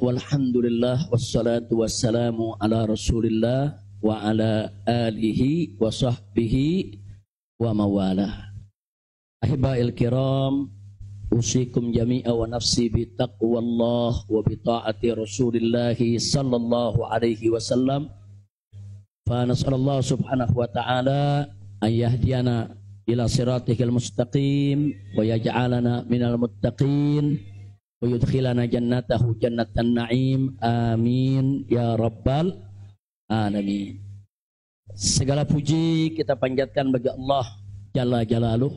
walhamdulillah wassalatu wassalamu ala rasulillah wa ala alihi wa sahbihi wa mawalah. Ahiba'il kiram, usikum jami'a wa nafsi bi taqwallah wa bi ta'ati rasulillahi sallallahu alaihi wasallam. Fa nas'alallahu subhanahu wa ta'ala an yahdiyana ila siratihil mustaqim wa yaj'alana minal muttaqin wa yudkhilana jannatahu jannatan na'im. Amin ya rabbal alamin. Segala puji kita panjatkan bagi Allah Jalla Jalaluh.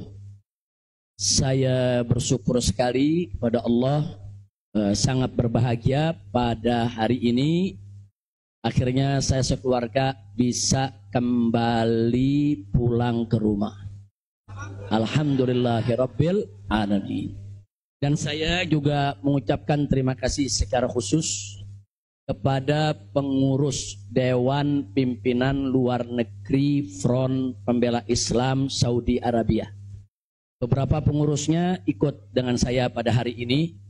Saya bersyukur sekali kepada Allah, sangat berbahagia pada hari ini akhirnya saya sekeluarga bisa kembali pulang ke rumah. Alhamdulillahirabbil alamin. Dan saya juga mengucapkan terima kasih secara khusus kepada pengurus Dewan Pimpinan Luar Negeri Front Pembela Islam Saudi Arabia. Beberapa pengurusnya ikut dengan saya pada hari ini.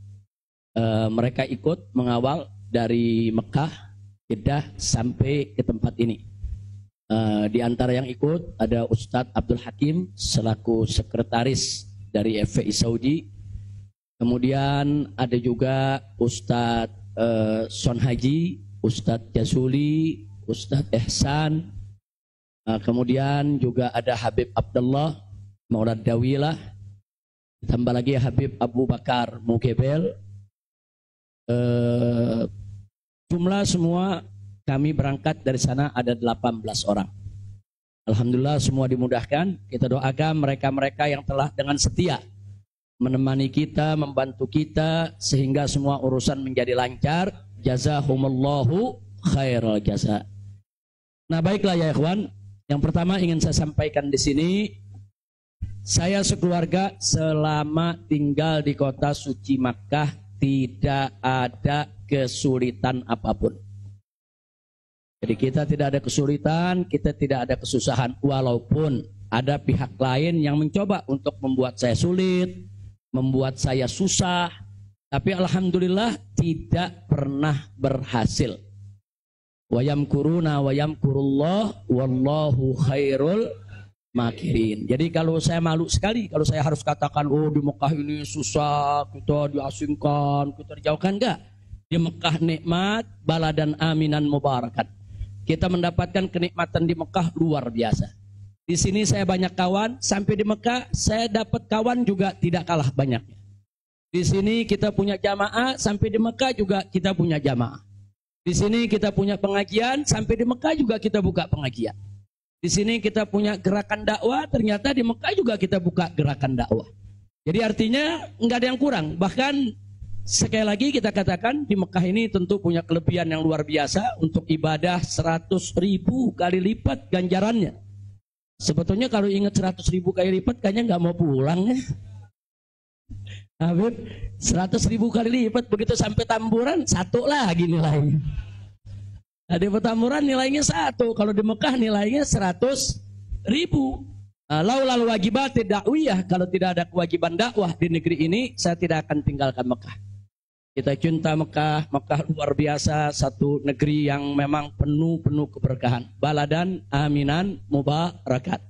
Mereka ikut mengawal dari Mekah, Jeddah sampai ke tempat ini. Di antara yang ikut ada Ustadz Abdul Hakim selaku sekretaris dari FPI Saudi. Kemudian ada juga Ustadz Son Haji, Ustadz Jazuli, Ustadz Ihsan. Kemudian juga ada Habib Abdullah Maulad Dawilah. Tambah lagi Habib Abu Bakar Mukebel. Jumlah semua kami berangkat dari sana ada 18 orang. Alhamdulillah semua dimudahkan. Kita doakan mereka-mereka yang telah dengan setia menemani kita, membantu kita sehingga semua urusan menjadi lancar. Jazakumullahu khairal jaza. Nah, baiklah ya ikhwan. Yang pertama ingin saya sampaikan di sini, saya sekeluarga selama tinggal di kota suci Makkah tidak ada kesulitan apapun. Jadi kita tidak ada kesulitan, kita tidak ada kesusahan. Walaupun ada pihak lain yang mencoba untuk membuat saya sulit, membuat saya susah, tapi alhamdulillah tidak pernah berhasil. Wa yamkuruna wa yamkurullah wallahu khairul makirin. Jadi kalau saya malu sekali kalau saya harus katakan, oh di Mekah ini susah, kita diasingkan, kita dijauhkan. Enggak. Di Mekah nikmat, baladan aminan mubarakat. Kita mendapatkan kenikmatan di Mekah luar biasa. Di sini saya banyak kawan, sampai di Mekah saya dapat kawan juga tidak kalah banyaknya. Di sini kita punya jamaah, sampai di Mekah juga kita punya jamaah. Di sini kita punya pengajian, sampai di Mekah juga kita buka pengajian. Di sini kita punya gerakan dakwah, ternyata di Mekah juga kita buka gerakan dakwah. Jadi artinya nggak ada yang kurang. Bahkan sekali lagi kita katakan di Mekah ini tentu punya kelebihan yang luar biasa untuk ibadah 100.000 kali lipat ganjarannya. Sebetulnya kalau ingat 100.000 kali lipat kayaknya nggak mau pulang ya. Habib 100.000 kali lipat begitu sampai Tamburan satu lagi nilainya. Nah, di Petamburan nilainya 1, kalau di Mekah nilainya 100.000. Laulal wajibat dakwiyah, kalau tidak ada kewajiban dakwah di negeri ini saya tidak akan tinggalkan Mekah. Kita cinta Mekah, Mekah luar biasa, satu negeri yang memang penuh keberkahan. Baladan aminan mubarakat.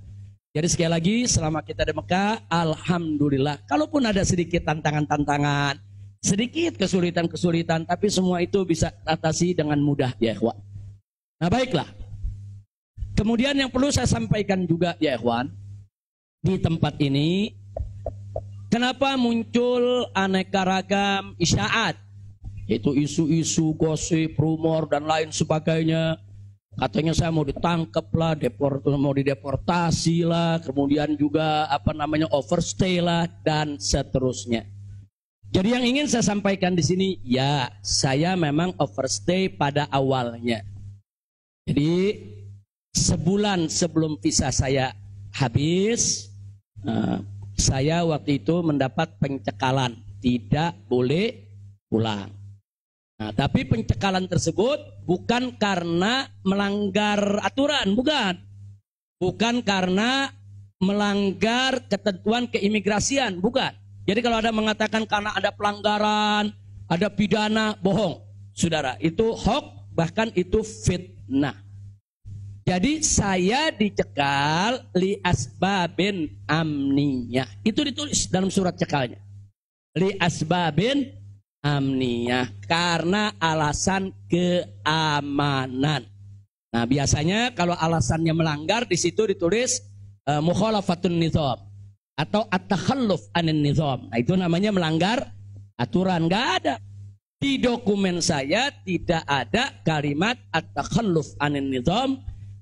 Jadi sekali lagi selama kita di Mekah, alhamdulillah. Kalaupun ada sedikit tantangan-tantangan, sedikit kesulitan-kesulitan, tapi semua itu bisa atasi dengan mudah ya ikhwan. Nah baiklah. Kemudian yang perlu saya sampaikan juga ya ikhwan, di tempat ini kenapa muncul aneka ragam isyaat, yaitu isu-isu, gosip, rumor dan lain sebagainya. Katanya saya mau ditangkap lah, mau dideportasi lah, kemudian juga overstay lah dan seterusnya. Jadi yang ingin saya sampaikan di sini, ya saya memang overstay pada awalnya. Jadi sebulan sebelum visa saya habis, saya waktu itu mendapat pencekalan, tidak boleh pulang. Nah, tapi pencekalan tersebut bukan karena melanggar aturan, bukan. Bukan karena melanggar ketentuan keimigrasian, bukan. Jadi kalau ada mengatakan karena ada pelanggaran, ada pidana, bohong. Saudara, itu hoax, bahkan itu fitnah. Jadi saya dicekal li asbabin amniyah. Itu ditulis dalam surat cekalnya. Li asbabin amniyah, karena alasan keamanan. Nah, biasanya kalau alasannya melanggar di situ ditulis mukhalafatun nizam atau at-takhalluf anin nizam. Nah, itu namanya melanggar aturan. Enggak ada. Di dokumen saya tidak ada kalimat at-takhalluf anin nizam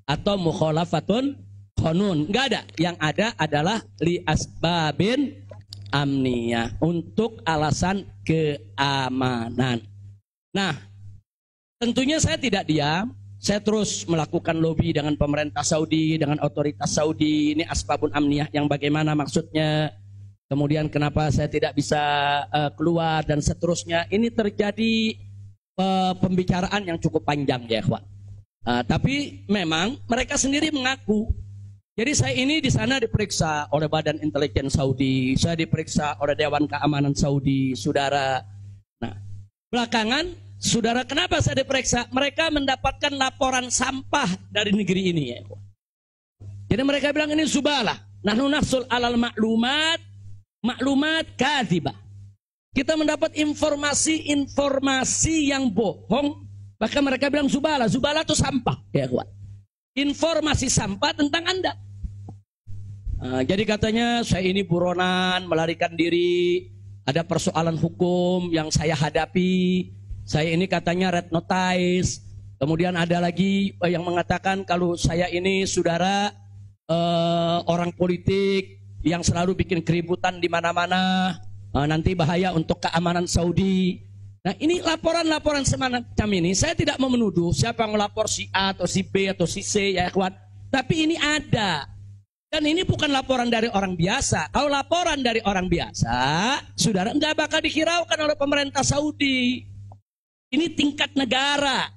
atau mukhalafatun qanun. Enggak ada. Yang ada adalah li asbabin amniyah, untuk alasan keamanan. Nah, tentunya saya tidak diam. Saya terus melakukan lobby dengan pemerintah Saudi, dengan otoritas Saudi. Ini asbabun amniyah yang bagaimana maksudnya. Kemudian kenapa saya tidak bisa keluar dan seterusnya. Ini terjadi pembicaraan yang cukup panjang ya ikhwan. Tapi memang mereka sendiri mengaku. Jadi saya ini di sana diperiksa oleh Badan Intelijen Saudi. Saya diperiksa oleh Dewan Keamanan Saudi, saudara. Nah, belakangan saudara, kenapa saya diperiksa? Mereka mendapatkan laporan sampah dari negeri ini ya. Jadi mereka bilang ini zubalah. Nahnu nahsul alal maklumat kadhibah. Kita mendapat informasi yang bohong. Bahkan mereka bilang zubalah. Zubalah itu sampah ya kawan. Informasi sampah tentang Anda. Jadi katanya saya ini buronan, melarikan diri. Ada persoalan hukum yang saya hadapi. Saya ini katanya red notice. Kemudian ada lagi yang mengatakan kalau saya ini saudara orang politik yang selalu bikin keributan di mana-mana, nanti bahaya untuk keamanan Saudi. Nah, ini laporan-laporan semacam ini. Saya tidak mau menuduh siapa yang melapor, si A atau si B atau si C ya kawan. Tapi ini ada. Dan ini bukan laporan dari orang biasa. Kalau laporan dari orang biasa, saudara nggak bakal dihiraukan oleh pemerintah Saudi. Ini tingkat negara.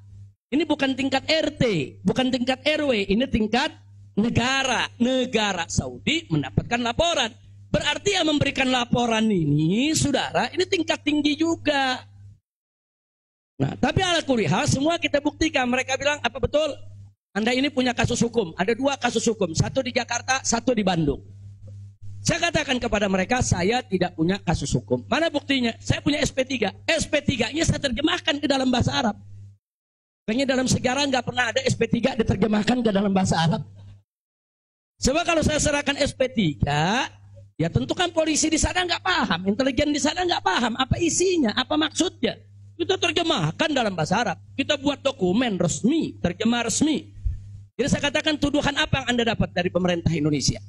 Ini bukan tingkat RT, bukan tingkat RW, ini tingkat negara. Negara Saudi mendapatkan laporan. Berarti yang memberikan laporan ini, saudara, ini tingkat tinggi juga. Nah, tapi ala kulli hal semua kita buktikan. Mereka bilang, apa betul? Anda ini punya kasus hukum. Ada 2 kasus hukum. 1 di Jakarta, 1 di Bandung. Saya katakan kepada mereka, saya tidak punya kasus hukum. Mana buktinya? Saya punya SP3. SP3-nya saya terjemahkan ke dalam bahasa Arab. Kayaknya dalam sejarah nggak pernah ada SP3 diterjemahkan ke dalam bahasa Arab. Sebab kalau saya serahkan SP3, ya tentu kan polisi di sana nggak paham, intelijen di sana nggak paham apa isinya, apa maksudnya. Kita terjemahkan dalam bahasa Arab. Kita buat dokumen resmi, terjemah resmi. Jadi saya katakan tuduhan apa yang Anda dapat dari pemerintah Indonesia?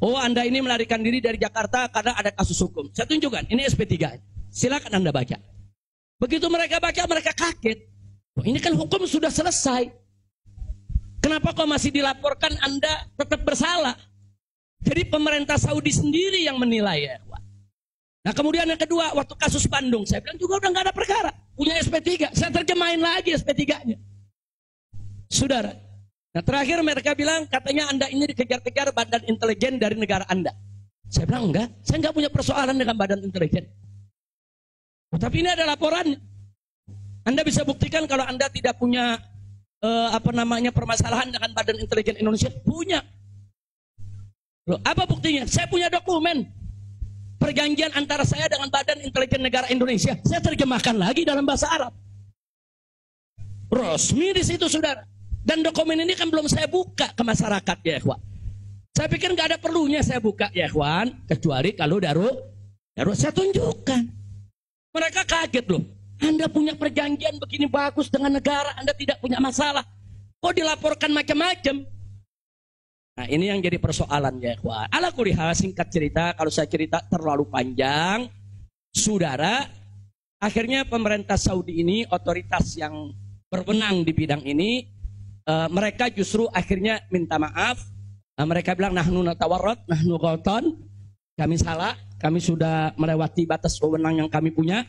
Oh, Anda ini melarikan diri dari Jakarta karena ada kasus hukum. Saya tunjukkan, ini SP3. Silakan Anda baca. Begitu mereka baca, mereka kaget. Oh, ini kan hukum sudah selesai. Kenapa kok masih dilaporkan Anda tetap bersalah? Jadi pemerintah Saudi sendiri yang menilai ya. Nah, kemudian yang kedua, waktu kasus Bandung, saya bilang juga udah nggak ada perkara. Punya SP3, saya terjemahin lagi SP3-nya. Saudara. Nah, terakhir mereka bilang katanya Anda ini dikejar-kejar badan intelijen dari negara Anda. Saya bilang enggak, saya enggak punya persoalan dengan badan intelijen. Tapi ini ada laporannya. Anda bisa buktikan kalau Anda tidak punya permasalahan dengan badan intelijen Indonesia. Punya. Loh, apa buktinya? Saya punya dokumen perjanjian antara saya dengan badan intelijen negara Indonesia. Saya terjemahkan lagi dalam bahasa Arab. Resmi di situ, saudara. Dan dokumen ini kan belum saya buka ke masyarakat ya ikhwan. Saya pikir nggak ada perlunya saya buka ya ikhwan, kecuali kalau darurat saya tunjukkan. Mereka kaget loh. Anda punya perjanjian begini bagus dengan negara, Anda tidak punya masalah. Kok dilaporkan macam-macam? Nah, ini yang jadi persoalan ya ikhwan. Ala kulli hal, singkat cerita, kalau saya cerita terlalu panjang, saudara, akhirnya pemerintah Saudi ini, otoritas yang berwenang di bidang ini, mereka justru akhirnya minta maaf. Mereka bilang nahnu natawarrat, nahnu ghaltan. Kami salah, kami sudah melewati batas wewenang yang kami punya.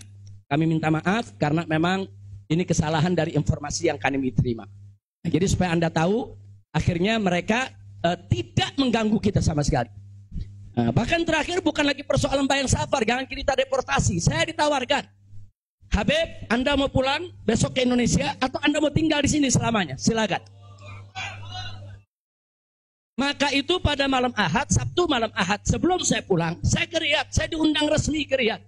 Kami minta maaf karena memang ini kesalahan dari informasi yang kami terima. Nah, jadi supaya Anda tahu, akhirnya mereka tidak mengganggu kita sama sekali. Bahkan terakhir bukan lagi persoalan bayang safar, jangan kita deportasi. Saya ditawarkan. Habib, Anda mau pulang besok ke Indonesia atau Anda mau tinggal di sini selamanya? Silakan. Maka itu pada malam Ahad, Sabtu malam Ahad, sebelum saya pulang, saya ke Riyadh, saya diundang resmi ke Riyadh.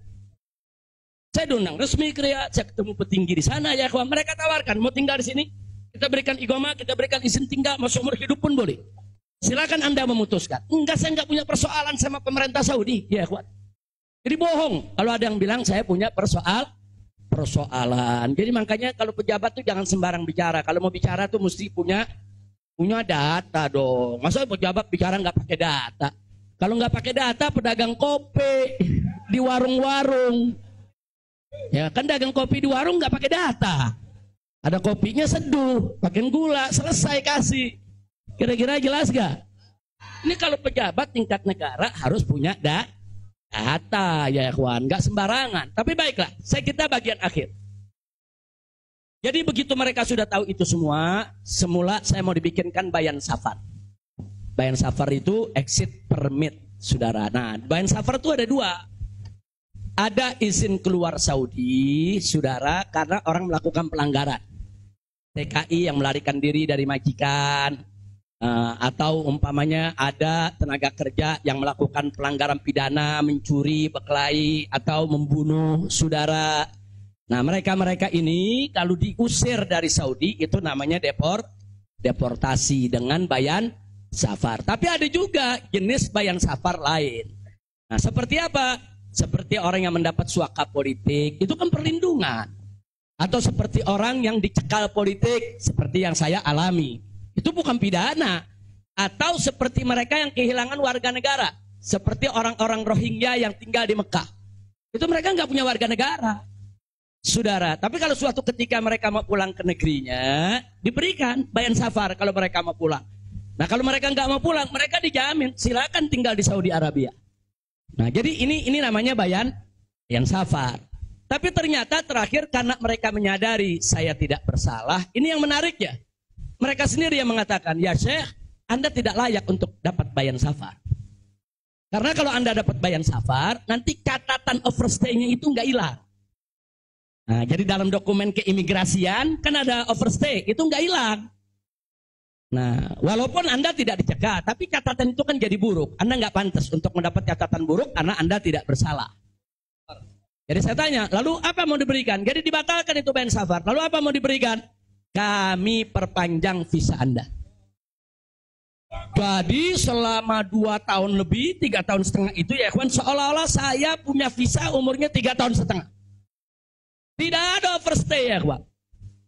Saya diundang resmi ke Riyadh, saya ketemu petinggi di sana ya kawan. Mereka tawarkan, mau tinggal di sini, kita berikan iqamah, kita berikan izin tinggal, mau seumur hidup pun boleh. Silakan Anda memutuskan. Enggak, saya enggak punya persoalan sama pemerintah Saudi, ya kawan. Jadi bohong kalau ada yang bilang saya punya persoalan. Jadi makanya kalau pejabat tuh jangan sembarang bicara. Kalau mau bicara tuh mesti punya data dong. Masa pejabat bicara nggak pakai data? Kalau nggak pakai data, pedagang kopi di warung-warung, ya kan dagang kopi di warung nggak pakai data. Ada kopinya seduh, pakai gula, selesai kasih. Kira-kira jelas gak? Ini kalau pejabat tingkat negara harus punya data ya kawan, nggak sembarangan. Tapi baiklah, kita bagian akhir. Jadi begitu mereka sudah tahu itu semua, semula saya mau dibikinkan bayan safar. Bayan safar itu exit permit, saudara. Nah, bayan safar itu ada dua. Ada izin keluar Saudi, saudara, karena orang melakukan pelanggaran. TKI yang melarikan diri dari majikan, atau umpamanya ada tenaga kerja yang melakukan pelanggaran pidana, mencuri, berkelahi, atau membunuh saudara. Nah, mereka ini kalau diusir dari Saudi itu namanya deportasi dengan bayan safar. Tapi ada juga jenis bayan safar lain. Nah, seperti apa? Seperti orang yang mendapat suaka politik, itu kan perlindungan. Atau seperti orang yang dicekal politik, seperti yang saya alami. Itu bukan pidana. Atau seperti mereka yang kehilangan warga negara. Seperti orang-orang Rohingya yang tinggal di Mekah. Itu mereka nggak punya warga negara, saudara. Tapi kalau suatu ketika mereka mau pulang ke negerinya, diberikan bayan safar kalau mereka mau pulang. Nah, kalau mereka nggak mau pulang, mereka dijamin silakan tinggal di Saudi Arabia. Nah, jadi ini namanya bayan safar. Tapi ternyata terakhir karena mereka menyadari saya tidak bersalah, ini yang menarik ya. Mereka sendiri yang mengatakan, ya Syekh, Anda tidak layak untuk dapat bayan safar. Karena kalau Anda dapat bayan safar, nanti catatan overstay-nya itu nggak hilang. Nah, jadi dalam dokumen keimigrasian kan ada overstay, itu nggak hilang. Nah, walaupun Anda tidak dicegah, tapi catatan itu kan jadi buruk. Anda nggak pantas untuk mendapat catatan buruk karena Anda tidak bersalah. Jadi saya tanya, lalu apa mau diberikan? Jadi dibatalkan itu bayan safar. Lalu apa mau diberikan? Kami perpanjang visa Anda. Jadi selama 2 tahun lebih, 3 tahun setengah itu ya kawan, seolah-olah saya punya visa umurnya 3 tahun setengah. Tidak ada overstay ya kawan.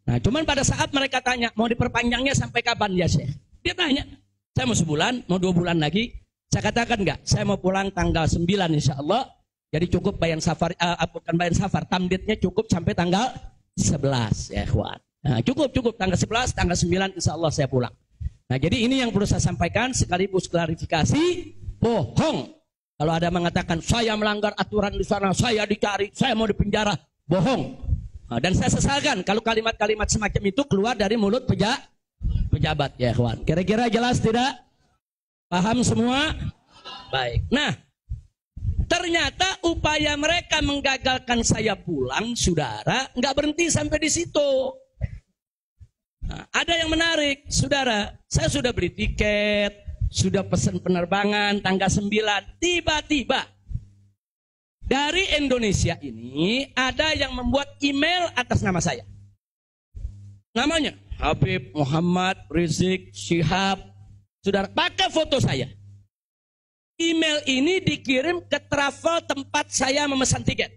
Nah, cuman pada saat mereka tanya, mau diperpanjangnya sampai kapan ya Syekh? Dia tanya, saya mau sebulan, mau 2 bulan lagi. Saya katakan enggak, saya mau pulang tanggal 9 insya Allah. Jadi cukup bayan safar, bukan bayan safar, tamdidnya cukup sampai tanggal 11 ya kawan. Nah, cukup tanggal 11, tanggal 9 insya Allah saya pulang. Nah, jadi ini yang perlu saya sampaikan sekaligus klarifikasi, bohong. Kalau ada mengatakan saya melanggar aturan di sana, saya dicari, saya mau dipenjara, bohong. Nah, dan saya sesalkan kalau kalimat-kalimat semacam itu keluar dari mulut pejabat ya kawan. Kira-kira jelas tidak? Paham semua? Baik. Nah, ternyata upaya mereka menggagalkan saya pulang, saudara, nggak berhenti sampai di situ. Nah, ada yang menarik, saudara. Saya sudah beli tiket, sudah pesan penerbangan tanggal 9. Tiba-tiba dari Indonesia ini ada yang membuat email atas nama saya. Namanya Habib Muhammad Rizik Syihab. Saudara, pakai foto saya. Email ini dikirim ke travel tempat saya memesan tiket.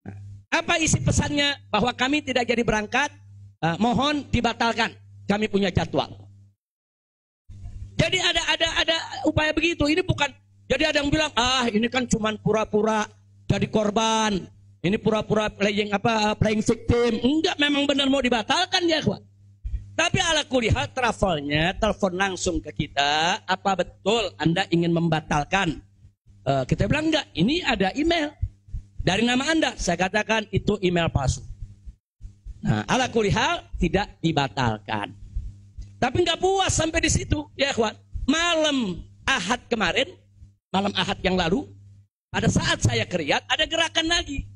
Nah, apa isi pesannya? Bahwa kami tidak jadi berangkat. Mohon dibatalkan, kami punya jadwal. Jadi ada upaya begitu. Ini bukan. Jadi ada yang bilang, ini kan cuma pura-pura jadi korban. Ini pura-pura playing victim. Enggak, memang benar mau dibatalkan ya, kawan. Tapi ala kulihal travelnya telepon langsung ke kita. Apa betul Anda ingin membatalkan? Kita bilang enggak. Ini ada email dari nama Anda. Saya katakan itu email palsu. Nah, ala kulihal tidak dibatalkan. Tapi nggak puas sampai di situ, ya kawan. Malam Ahad kemarin, malam Ahad yang lalu, pada saat saya ke Riyadh, ada gerakan lagi.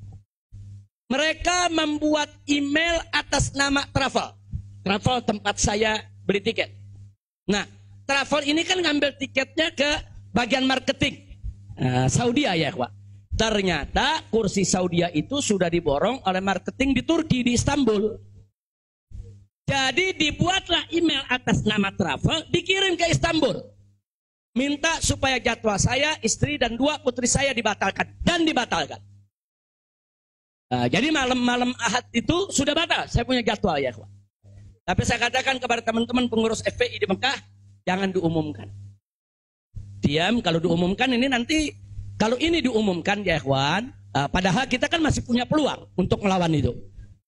Mereka membuat email atas nama travel. Travel tempat saya beli tiket. Nah, travel ini kan ngambil tiketnya ke bagian marketing. Saudi ya, Pak. Ternyata kursi Saudi itu sudah diborong oleh marketing di Turki, di Istanbul. Jadi dibuatlah email atas nama travel, dikirim ke Istanbul. Minta supaya jadwal saya, istri dan 2 putri saya dibatalkan. Dan dibatalkan. Jadi malam-malam Ahad itu sudah batal. Saya punya jadwal ya, Pak. Tapi saya katakan kepada teman-teman pengurus FPI di Mekah, jangan diumumkan. Diam, kalau diumumkan ini nanti, kalau ini diumumkan ya ikhwan, padahal kita kan masih punya peluang untuk melawan itu.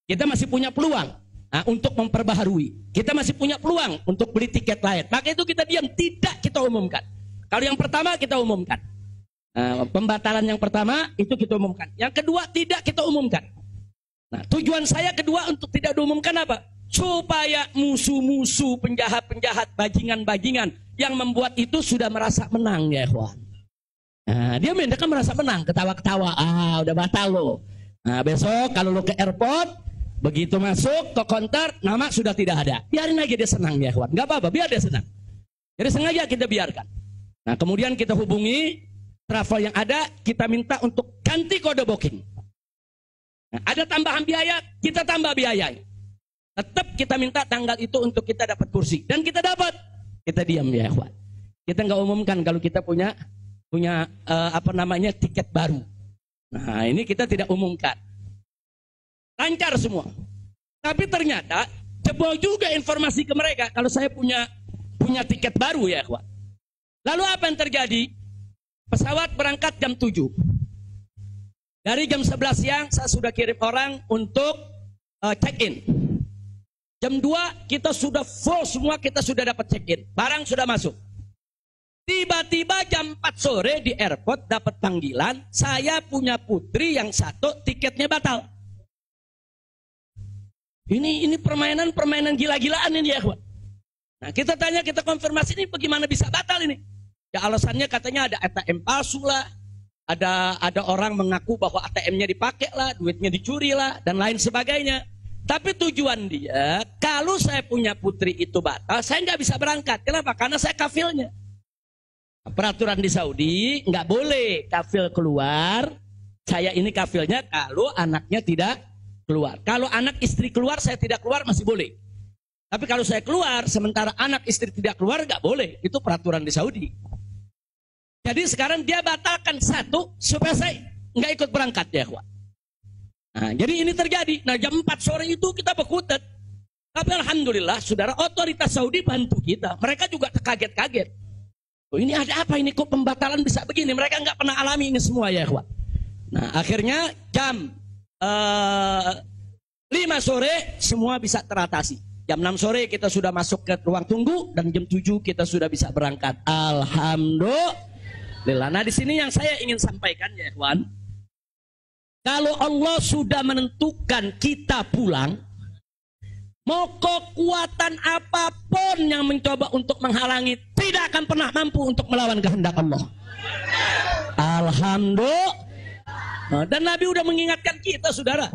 Kita masih punya peluang untuk memperbaharui. Kita masih punya peluang untuk beli tiket lain. Maka itu kita diam, tidak kita umumkan. Kalau yang pertama kita umumkan. Pembatalan yang pertama itu kita umumkan. Yang kedua tidak kita umumkan. Nah, tujuan saya kedua untuk tidak diumumkan apa? Supaya musuh-musuh, penjahat-penjahat, bajingan-bajingan yang membuat itu sudah merasa menang ya ikhwan. Dia kan merasa menang, ketawa-ketawa. Udah batal lo. Besok kalau lo ke airport, begitu masuk ke counter, nama sudah tidak ada. Biarin aja dia senang ya ikhwan. Gak apa-apa, biar dia senang. Jadi sengaja kita biarkan. Nah, kemudian kita hubungi travel yang ada, kita minta untuk ganti kode booking. Nah, ada tambahan biaya, kita tambah biayanya. Tetap kita minta tanggal itu untuk kita dapat kursi. Dan kita dapat. Kita diam ya ikhwan. Kita nggak umumkan kalau kita punya tiket baru. Nah, ini kita tidak umumkan. Lancar semua. Tapi ternyata jebol juga informasi ke mereka kalau saya punya tiket baru ya ikhwan. Lalu apa yang terjadi? Pesawat berangkat jam 7. Dari jam 11 siang saya sudah kirim orang untuk check-in. Jam 2 kita sudah full semua, kita sudah dapat check-in. Barang sudah masuk. Tiba-tiba jam 4 sore di airport dapat panggilan, saya punya putri yang satu tiketnya batal. Ini permainan gila-gilaan ini ya, kawan. Nah, kita tanya, kita konfirmasi ini bagaimana bisa batal ini? Ya alasannya katanya ada ATM palsu lah, ada orang mengaku bahwa ATM-nya dipakai lah, duitnya dicuri lah, dan lain sebagainya. Tapi tujuan dia, kalau saya punya putri itu batal, saya nggak bisa berangkat. Kenapa? Karena saya kafilnya. Peraturan di Saudi nggak boleh kafil keluar. Saya ini kafilnya kalau anaknya tidak keluar. Kalau anak istri keluar, saya tidak keluar masih boleh. Tapi kalau saya keluar, sementara anak istri tidak keluar, nggak boleh. Itu peraturan di Saudi. Jadi sekarang dia batalkan satu supaya saya nggak ikut berangkat ya, kawan. Nah, jadi ini terjadi. Nah, jam 4 sore itu kita berkutat. Tapi alhamdulillah, saudara, otoritas Saudi bantu kita. Mereka juga terkaget-kaget. Oh, ini ada apa ini? Kok pembatalan bisa begini? Mereka nggak pernah alami ini semua ya, kawan. Nah, akhirnya jam 5 sore semua bisa teratasi. Jam 6 sore kita sudah masuk ke ruang tunggu dan jam 7 kita sudah bisa berangkat. Alhamdulillah. Nah, di sini yang saya ingin sampaikan ya, kawan. Kalau Allah sudah menentukan kita pulang, mau kekuatan apapun yang mencoba untuk menghalangi tidak akan pernah mampu untuk melawan kehendak Allah. Alhamdulillah. Dan Nabi sudah mengingatkan kita, saudara.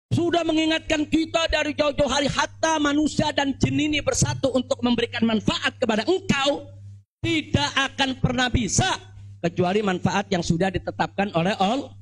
Sudah mengingatkan kita dari jauh-jauh hari, hatta manusia dan jin ini bersatu untuk memberikan manfaat kepada engkau, tidak akan pernah bisa kecuali manfaat yang sudah ditetapkan oleh Allah.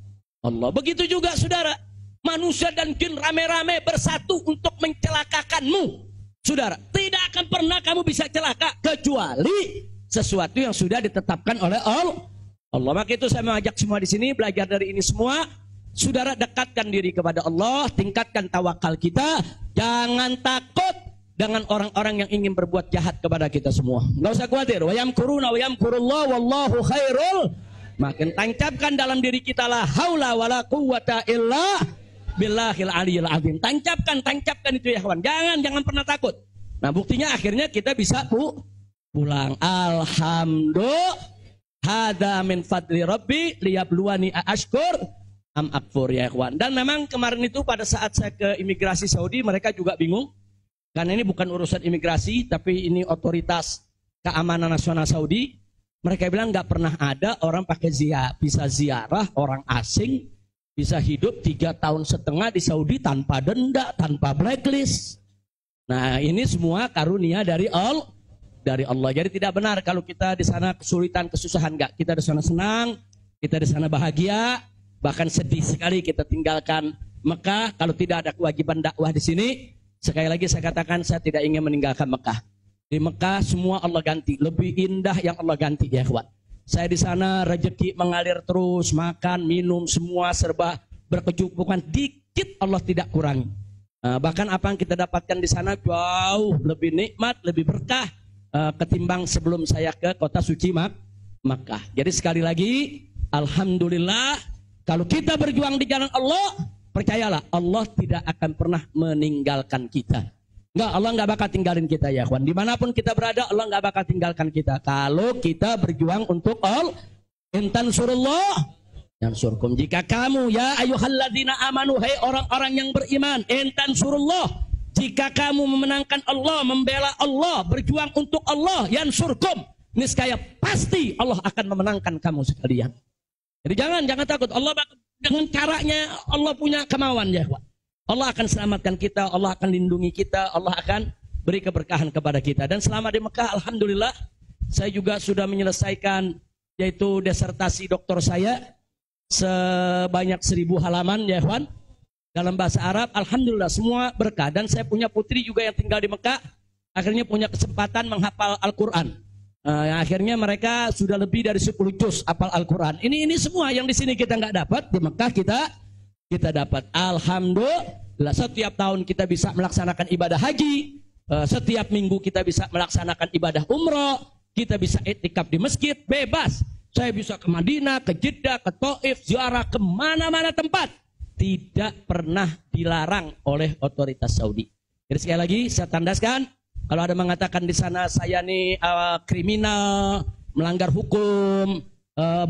Begitu juga saudara, manusia dan jin rame-rame bersatu untuk mencelakakanmu. Saudara, tidak akan pernah kamu bisa celaka kecuali sesuatu yang sudah ditetapkan oleh Allah. Maka itu saya mengajak semua di sini belajar dari ini semua. Saudara, dekatkan diri kepada Allah, tingkatkan tawakal kita, jangan takut dengan orang-orang yang ingin berbuat jahat kepada kita semua. Enggak usah khawatir. Wa yamkuruna wa yamkurullah wallahu khairul. Makin tancapkan dalam diri kita la haula wala quwwata illa billahil aliyil azim. Tancapkan itu ya kawan. Jangan pernah takut. Nah, buktinya akhirnya kita bisa pulang. Alhamdulillah. Hada min fadli rabbi liyabluwani ashkur am akfur ya kawan. Dan memang kemarin itu pada saat saya ke imigrasi Saudi, mereka juga bingung. Karena ini bukan urusan imigrasi, tapi ini otoritas keamanan nasional Saudi. Mereka bilang nggak pernah ada orang pakai bisa ziarah orang asing bisa hidup 3,5 tahun di Saudi tanpa denda, tanpa blacklist. Nah, ini semua karunia dari Allah. Jadi tidak benar kalau kita di sana kesulitan, kesusahan, enggak. Kita di sana senang, kita di sana bahagia, bahkan sedih sekali kita tinggalkan Mekah kalau tidak ada kewajiban dakwah di sini. Sekali lagi saya katakan, saya tidak ingin meninggalkan Mekah. Di Mekah semua Allah ganti, lebih indah yang Allah ganti ya kawan. Saya di sana rezeki mengalir terus, makan, minum, semua serba berkecukupan, dikit Allah tidak kurangi. Bahkan apa yang kita dapatkan di sana jauh lebih nikmat, lebih berkah ketimbang sebelum saya ke kota suci Makkah. Jadi sekali lagi, alhamdulillah, kalau kita berjuang di jalan Allah, percayalah Allah tidak akan pernah meninggalkan kita. Enggak, Allah enggak bakal tinggalin kita ya kawan. Dimanapun kita berada, Allah enggak bakal tinggalkan kita. Kalau kita berjuang untuk Allah, intan surullah, yang surkum. Jika kamu, ya ayyuhalladzina amanu, hai orang-orang yang beriman, intan surullah, jika kamu memenangkan Allah, membela Allah, berjuang untuk Allah, yang surkum, niscaya pasti Allah akan memenangkan kamu sekalian. Jadi jangan takut. Allah dengan caranya Allah punya kemauan ya kawan. Allah akan selamatkan kita, Allah akan lindungi kita, Allah akan beri keberkahan kepada kita. Dan selama di Mekah, alhamdulillah, saya juga sudah menyelesaikan yaitu disertasi doktor saya sebanyak 1000 halaman ya kawan. Dalam bahasa Arab, alhamdulillah semua berkah. Dan saya punya putri juga yang tinggal di Mekah, akhirnya punya kesempatan menghafal Al-Quran. Akhirnya mereka sudah lebih dari 10 juz hafal Al-Quran. Ini semua yang di sini kita nggak dapat, di Mekah kita dapat. Alhamdulillah, setiap tahun kita bisa melaksanakan ibadah haji, setiap minggu kita bisa melaksanakan ibadah umroh, kita bisa iktikaf di masjid, bebas. Saya bisa ke Madinah, ke Jeddah, ke Taif, ziarah ke mana-mana tempat. Tidak pernah dilarang oleh otoritas Saudi. Jadi sekali lagi saya tandaskan, kalau ada mengatakan di sana saya nih kriminal, melanggar hukum,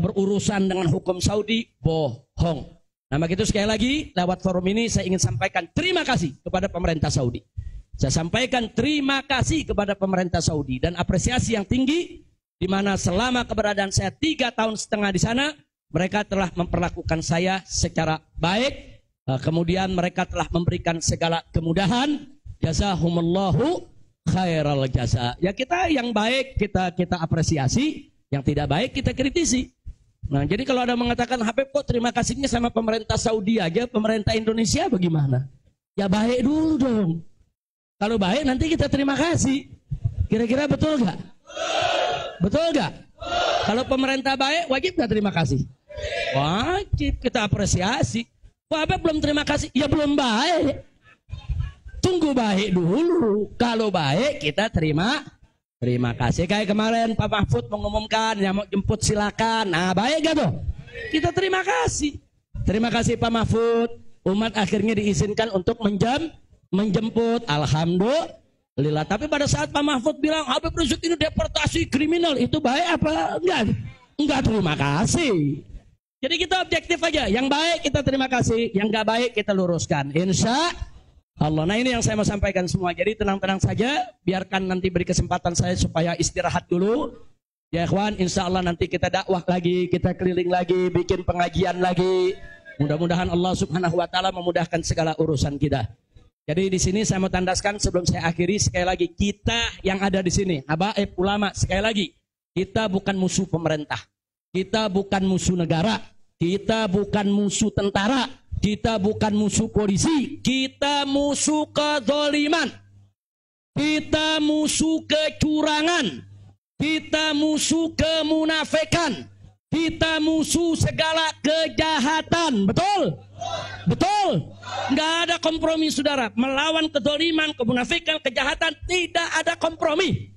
berurusan dengan hukum Saudi, bohong. Nah begitu sekali lagi lewat forum ini saya ingin sampaikan terima kasih kepada pemerintah Saudi. Saya sampaikan terima kasih kepada pemerintah Saudi dan apresiasi yang tinggi di mana selama keberadaan saya 3,5 tahun di sana mereka telah memperlakukan saya secara baik. Kemudian mereka telah memberikan segala kemudahan. Jazahumullahu khairal jaza. Ya kita yang baik kita apresiasi, yang tidak baik kita kritisi. Nah, jadi kalau ada mengatakan Habib kok terima kasihnya sama pemerintah Saudi aja, pemerintah Indonesia bagaimana? Ya baik dulu dong. Kalau baik nanti kita terima kasih. Kira-kira betul nggak? Betul nggak? Kalau pemerintah baik wajib nggak terima kasih? Wajib, kita apresiasi. Kok Habib belum terima kasih? Ya belum baik. Tunggu baik dulu. Kalau baik kita terima kasih. Kayak kemarin Pak Mahfud mengumumkan yang mau jemput silakan. Nah baik gak tuh? Kita terima kasih. Terima kasih Pak Mahfud. Umat akhirnya diizinkan untuk menjemput. Alhamdulillah. Tapi pada saat Pak Mahfud bilang Habib Rizik ini deportasi kriminal, itu baik apa enggak? Enggak, terima kasih. Jadi kita objektif aja. Yang baik kita terima kasih, yang enggak baik kita luruskan. Insya Allah. Nah ini yang saya mau sampaikan semua. Jadi tenang-tenang saja. Biarkan nanti beri kesempatan saya supaya istirahat dulu. Ya ikhwan, insya Allah nanti kita dakwah lagi, kita keliling lagi, bikin pengajian lagi. Mudah-mudahan Allah subhanahu wa ta'ala memudahkan segala urusan kita. Jadi di sini saya mau tandaskan sebelum saya akhiri sekali lagi. Kita yang ada di sini, habaib ulama, sekali lagi. Kita bukan musuh pemerintah. Kita bukan musuh negara. Kita bukan musuh tentara. Kita bukan musuh polisi, kita musuh kezaliman, kita musuh kecurangan, kita musuh kemunafikan, kita musuh segala kejahatan. Betul? Betul? Nggak ada kompromi saudara. Melawan kezaliman, kemunafikan, kejahatan, tidak ada kompromi.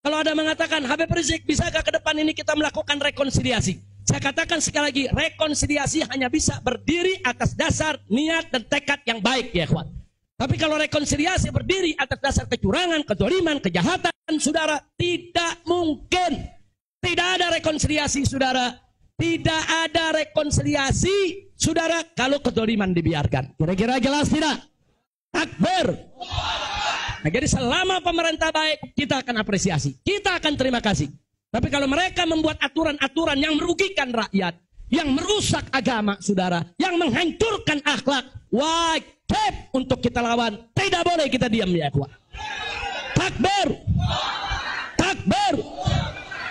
Kalau ada mengatakan Habib Rizik, bisakah ke depan ini kita melakukan rekonsiliasi? Saya katakan sekali lagi, rekonsiliasi hanya bisa berdiri atas dasar niat dan tekad yang baik ya kawan. Tapi kalau rekonsiliasi berdiri atas dasar kecurangan, kezaliman, kejahatan, saudara, tidak mungkin. Tidak ada rekonsiliasi saudara. Tidak ada rekonsiliasi saudara kalau kezaliman dibiarkan. Kira-kira jelas tidak? Takbir. Nah, jadi selama pemerintah baik, kita akan apresiasi. Kita akan terima kasih. Tapi kalau mereka membuat aturan-aturan yang merugikan rakyat, yang merusak agama, saudara, yang menghancurkan akhlak, wajib untuk kita lawan. Tidak boleh kita diam, ya ikhwan. Takbir, takbir.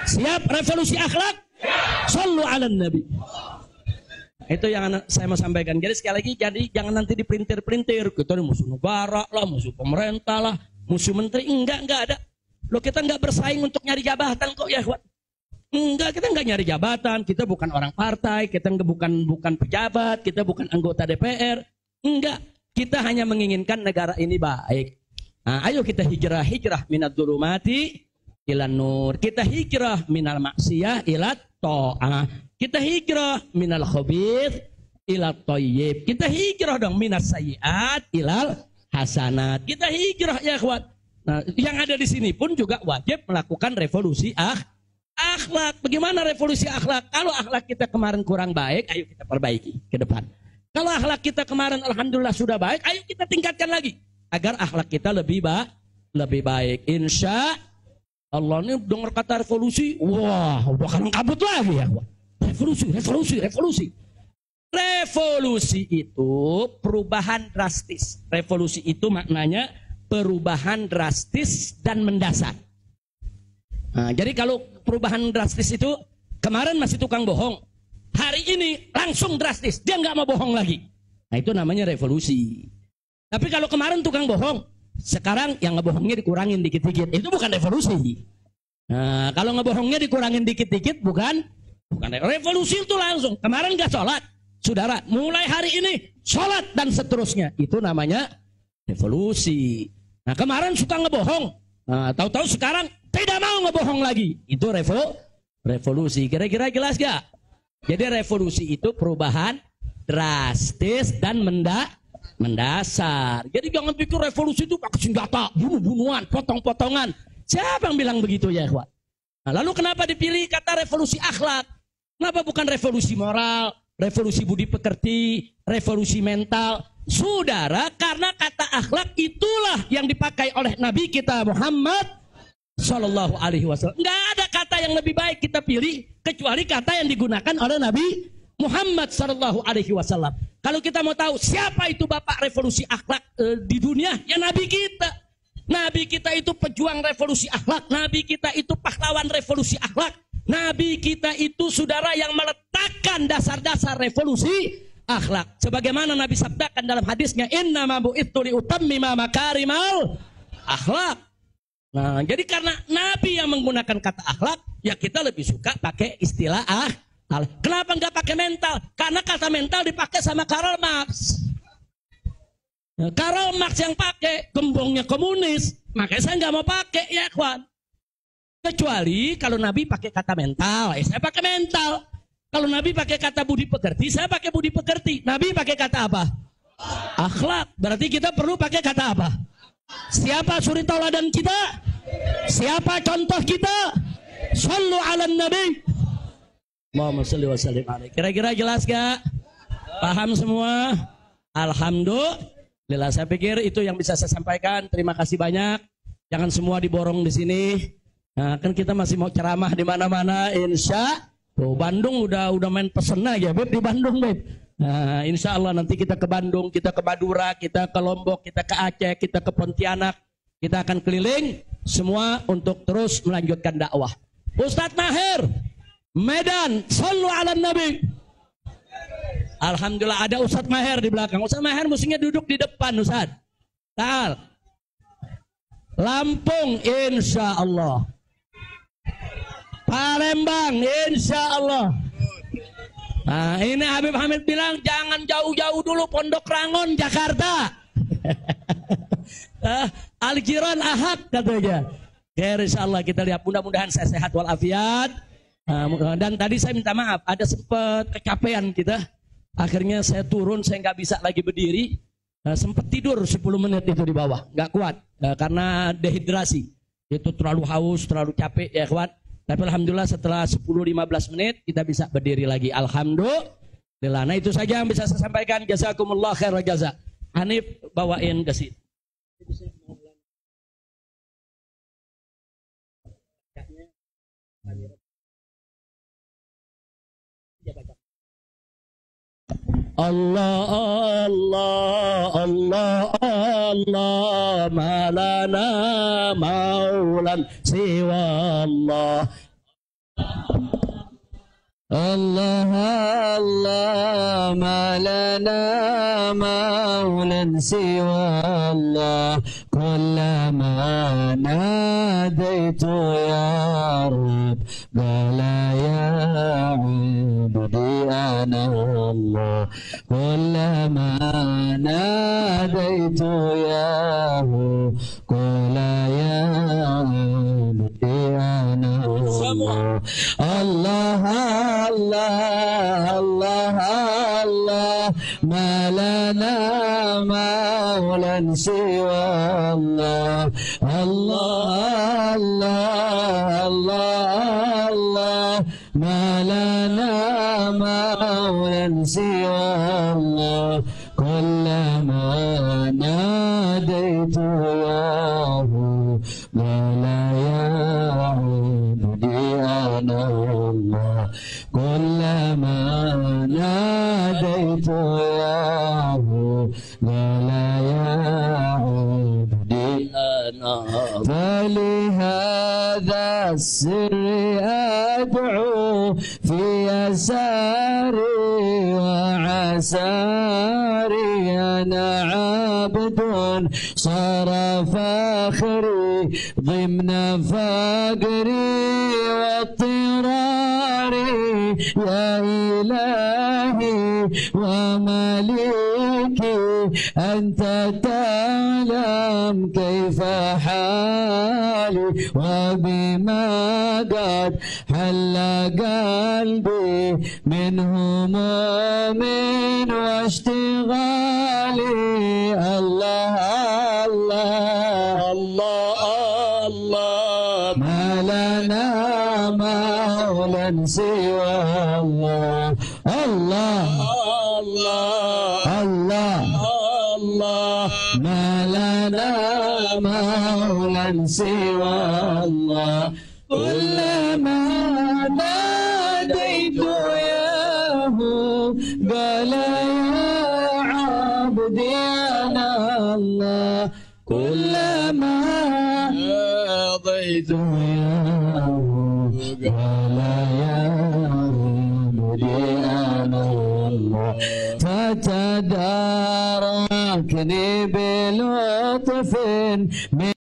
Siap revolusi akhlak? Sallu ala nabi. Itu yang saya mau sampaikan. Jadi sekali lagi, jadi jangan nanti dipelintir-pelintir. Kita ini musuh negara lah, musuh pemerintah lah, musuh menteri. Enggak ada. Loh, kita enggak bersaing untuk nyari jabatan kok, ya ikhwan. Enggak, kita enggak nyari jabatan, kita bukan orang partai, kita bukan pejabat, kita bukan anggota DPR. Enggak, kita hanya menginginkan negara ini baik. Nah, ayo kita hijrah minad dzulumati ilan nur. Kita hijrah minal maksiyah ilat ta'ah. Kita hijrah minal khabith ilat thayyib. Kita hijrah dong minas sayyiat ilal hasanat. Kita hijrah, ya ikhwan. Nah, yang ada di sini pun juga wajib melakukan revolusi akhlak. Bagaimana revolusi akhlak? Kalau akhlak kita kemarin kurang baik, ayo kita perbaiki ke depan. Kalau akhlak kita kemarin alhamdulillah sudah baik, ayo kita tingkatkan lagi agar akhlak kita lebih baik. Insya Allah. Ini dengar kata revolusi, wah, udah kalang kabut lagi, ya. Revolusi. Revolusi itu perubahan drastis. Revolusi itu maknanya perubahan drastis dan mendasar. Nah, jadi kalau perubahan drastis itu kemarin masih tukang bohong, hari ini langsung drastis, dia nggak mau bohong lagi. Nah, itu namanya revolusi. Tapi kalau kemarin tukang bohong, sekarang yang ngebohongnya dikurangin dikit-dikit, itu bukan revolusi. Nah, kalau ngebohongnya dikurangin dikit-dikit, bukan revolusi. Itu langsung. Kemarin nggak sholat, saudara, mulai hari ini sholat dan seterusnya, itu namanya revolusi. Nah, kemarin suka ngebohong, nah, tahu-tahu sekarang tidak mau ngebohong lagi. Itu revolusi. Kira-kira jelas gak? Jadi revolusi itu perubahan drastis dan mendasar. Jadi jangan pikir revolusi itu pakai senjata, bunuh-bunuhan, potong-potongan. Siapa yang bilang begitu, ya ikhwan? Nah, lalu kenapa dipilih kata revolusi akhlak? Kenapa bukan revolusi moral, revolusi budi pekerti, revolusi mental? Saudara, karena kata akhlak itulah yang dipakai oleh Nabi kita Muhammad Sallallahu Alaihi Wasallam. Nggak ada kata yang lebih baik kita pilih kecuali kata yang digunakan oleh Nabi Muhammad Sallallahu Alaihi Wasallam. Kalau kita mau tahu siapa itu bapak revolusi akhlak di dunia, ya Nabi kita. Nabi kita itu pejuang revolusi akhlak. Nabi kita itu pahlawan revolusi akhlak. Nabi kita itu saudara yang meletakkan dasar-dasar revolusi akhlak. Sebagaimana Nabi sabdakan dalam hadisnya, innama bu'itsu liutammima makarimal akhlak. Nah, jadi karena Nabi yang menggunakan kata akhlak, ya kita lebih suka pakai istilah akhlak. Kenapa nggak pakai mental? Karena kata mental dipakai sama Karl Marx. Nah, Karl Marx yang pakai, gembongnya komunis, makanya saya nggak mau pakai, ya kawan. Kecuali kalau Nabi pakai kata mental, ya saya pakai mental. Kalau Nabi pakai kata budi pekerti, saya pakai budi pekerti. Nabi pakai kata apa? Akhlak. Berarti kita perlu pakai kata apa? Siapa suri tauladan kita? Siapa contoh kita? Sallu ala nabi. Allahumma salli wa sallim alaihi. Kira-kira jelas gak? Paham semua? Alhamdulillah. Saya pikir itu yang bisa saya sampaikan. Terima kasih banyak. Jangan semua diborong di sini. Nah, kan kita masih mau ceramah di mana-mana, insya. Tuh, Bandung udah main pesen aja, Beb, di Bandung, Beb. Nah, insya Allah nanti kita ke Bandung, kita ke Madura, kita ke Lombok, kita ke Aceh, kita ke Pontianak. Kita akan keliling semua untuk terus melanjutkan dakwah. Ustadz Maher, Medan, sallu ala nabi. Alhamdulillah ada Ustadz Maher di belakang. Ustadz Maher mestinya duduk di depan, Ustadz. Tal. Lampung, insya Allah. Palembang, insya Allah. Nah, ini Habib Hamid bilang jangan jauh-jauh dulu, Pondok Rangon, Jakarta. Al-Jiran Ahad katanya. Ya, insya Allah kita lihat, mudah-mudahan saya sehat walafiat. Dan tadi saya minta maaf, ada sempat kecapean kita. Akhirnya saya turun, saya nggak bisa lagi berdiri. Sempat tidur 10 menit itu di bawah, nggak kuat karena dehidrasi. Itu terlalu haus, terlalu capek, ya kawan. Tapi alhamdulillah setelah 10-15 menit kita bisa berdiri lagi. Alhamdulillah. Nah, itu saja yang bisa saya sampaikan. Jazakumullah khairan jaza. Hanif bawain ke sini. Allah Allah Allah Allah ma lana maulan siwa Allah Allah Allah ma lana maulan siwa Allah kullama nadaitu ya Rabb qala ya abdi ana Allah kullama nadaitu ya Rabb qala ya abdi ana Allah Allah Allah Allah Allah ma lana maulan siwa Allah Allah Allah Allah Allah ma lana maulan siwa Allah kullama nadaitu yahu qala ya abdi ana Allah kullama nadaitu yahu qala ya abdi ana فلهذا السر أدعو في يساري وعساري أنا عبد صار فاخري ضمن فقري واضطراري يا إلهي ومليكي أنت تعلم كيف حالي وبما قد حل قلبي من هموم واشتغالي الله الله الله الله ما لنا مولا سوى الله الله الله الله الله ما لنا مولا سوى الله كلما ناديت ياه قال يا عبدي أنا الله كلما ناديت ياه قال يا عبدي أنا الله فتداركني بلطف